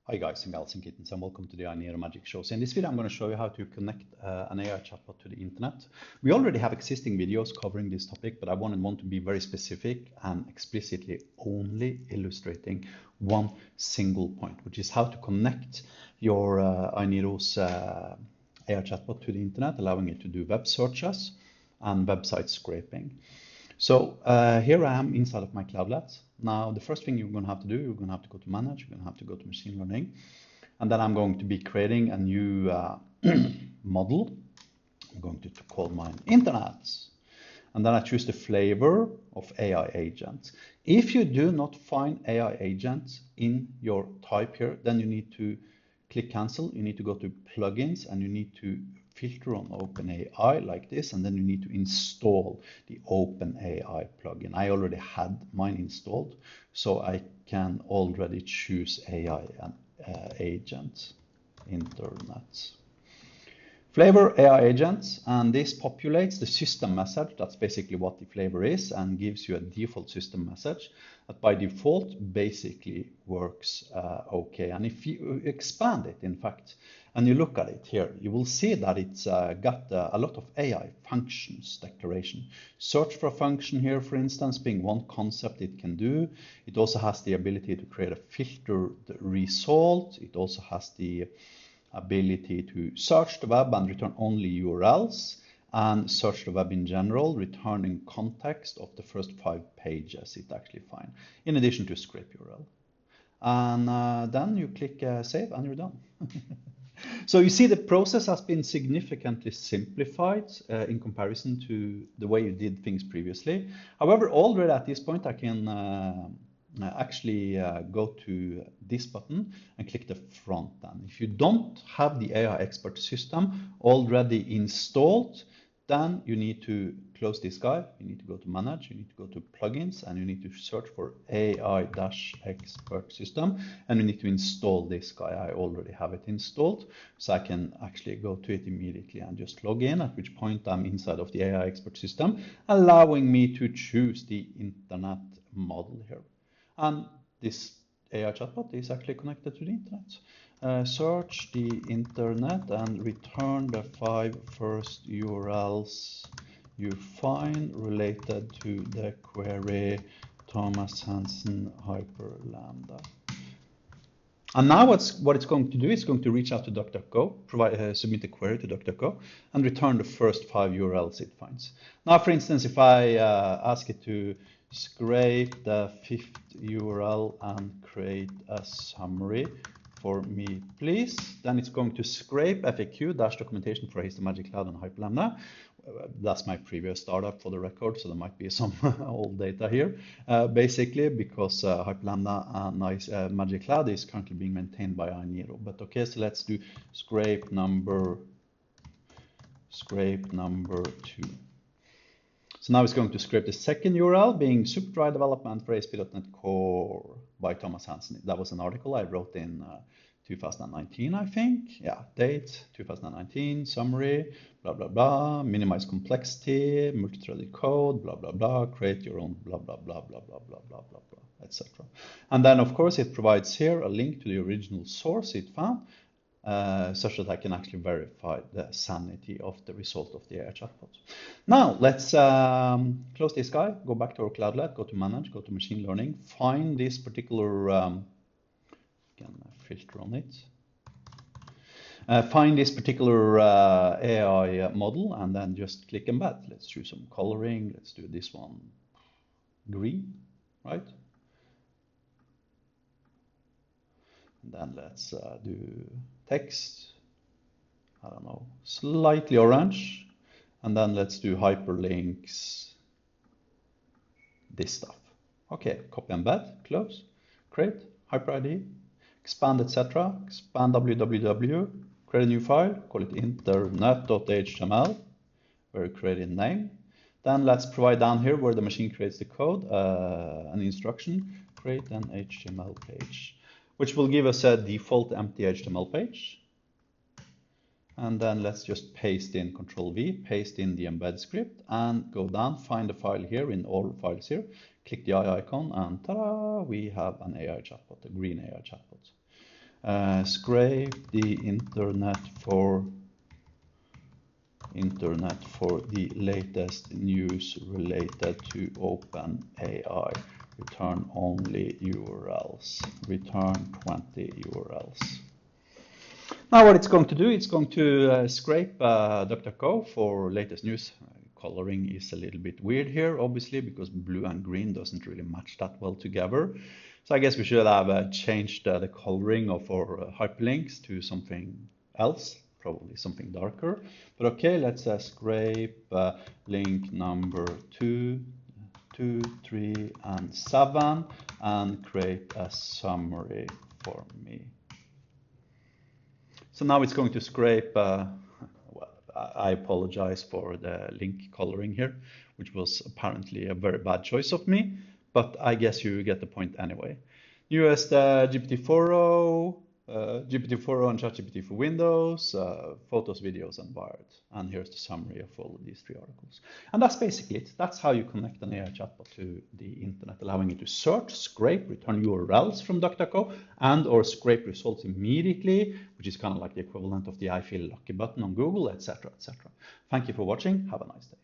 Hi guys and gals and kittens, and welcome to the AI Magic Show. So in this video I'm going to show you how to connect an AI chatbot to the internet. We already have existing videos covering this topic, but I want to be very specific and explicitly only illustrating one single point, which is how to connect your Ainero's AI chatbot to the internet, allowing it to do web searches and website scraping. So here I am inside of my Cloudlet. Now, the first thing you're going to have to do, you're going to have to go to Manage, you're going to have to go to Machine Learning, and then I'm going to be creating a new model. I'm going to call mine Internet, and then I choose the flavor of AI agent. If you do not find AI agent in your type here, then you need to click cancel. You need to go to plugins and you need to filter on OpenAI like this, and then you need to install the OpenAI plugin. I already had mine installed, so I can already choose AI agent, Internet. Flavor AI agents, and this populates the system message. That's basically what the flavor is, and gives you a default system message that by default basically works okay. And if you expand it, in fact, and you look at it here, you will see that it's got a lot of AI functions declaration. Search for a function here, for instance, being one concept it can do. It also has the ability to create a filtered result. It also has the ability to search the web and return only URLs, and search the web in general, returning context of the first 5 pages it actually finds, in addition to scrape URL. And then you click save and you're done. So you see the process has been significantly simplified in comparison to the way you did things previously. However, already at this point I can actually go to this button and click the front end. If you don't have the AI expert system already installed, then you need to close this guy. You need to go to manage, you need to go to plugins, and you need to search for AI-expert system, and you need to install this guy. I already have it installed, so I can actually go to it immediately and just log in, at which point I'm inside of the AI expert system, allowing me to choose the internet model here. And this AI chatbot is actually connected to the internet. Search the internet and return the 5 first URLs you find related to the query Thomas Hansen Hyper Lambda. And now what it's going to do is going to reach out to DuckDuckGo, submit a query to DuckDuckGo, and return the first 5 URLs it finds. Now, for instance, if I ask it to scrape the 5th URL and create a summary for me, please, then it's going to scrape FAQ documentation for Hasty Magic Cloud and Hyperlambda. That's my previous startup for the record, so there might be some old data here, basically, because Hyperlambda and Magic Cloud is currently being maintained by Ainero. But okay, so let's do scrape number 2. So now it's going to scrape the second URL, being Superdry Development for ASP.NET Core by Thomas Hansen. That was an article I wrote in 2019, I think. Yeah, date 2019, summary, blah, blah, blah, minimize complexity, multi-threaded code, blah, blah, blah, create your own blah, blah, blah, blah, blah, blah, blah, blah, blah, etc. And then, of course, it provides here a link to the original source it found, such that I can actually verify the sanity of the result of the AI chatbot. Now, let's close this guy, go back to our Cloudlet, go to Manage, go to Machine Learning, find this particular, can filter on it, find this particular AI model, and then just click Embed. Let's choose some coloring. Let's do this one green, right? And then let's do text, I don't know, slightly orange. And then let's do hyperlinks, this stuff. Okay, copy embed, close, create, hyper ID, expand, etc. Expand www, create a new file, call it internet.html, where you create a name. Then let's provide down here where the machine creates the code, an instruction, create an HTML page, which will give us a default empty HTML page. And then let's just paste in Control-V, paste in the embed script, and go down, find the file here in all files here, click the eye icon, and ta-da, we have an AI chatbot, a green AI chatbot. scrape the internet for the latest news related to OpenAI. Return only URLs. Return 20 URLs. Now what it's going to do, it's going to scrape DuckDuckGo for latest news. Coloring is a little bit weird here, obviously, because blue and green doesn't really match that well together. So I guess we should have changed the coloring of our hyperlinks to something else, probably something darker. But okay, let's scrape link number 2, 2, 3, and 7 and create a summary for me. So now it's going to scrape, well, I apologize for the link coloring here, which was apparently a very bad choice of me, but I guess you get the point anyway. Used GPT-4o, GPT-4o and ChatGPT for Windows, photos, videos, and Wired. And here's the summary of all of these 3 articles. And that's basically it. That's how you connect an AI chatbot to the internet, allowing it to search, scrape, return URLs from DuckDuckGo, and or scrape results immediately, which is kind of like the equivalent of the I feel lucky button on Google, etc., etc. Thank you for watching. Have a nice day.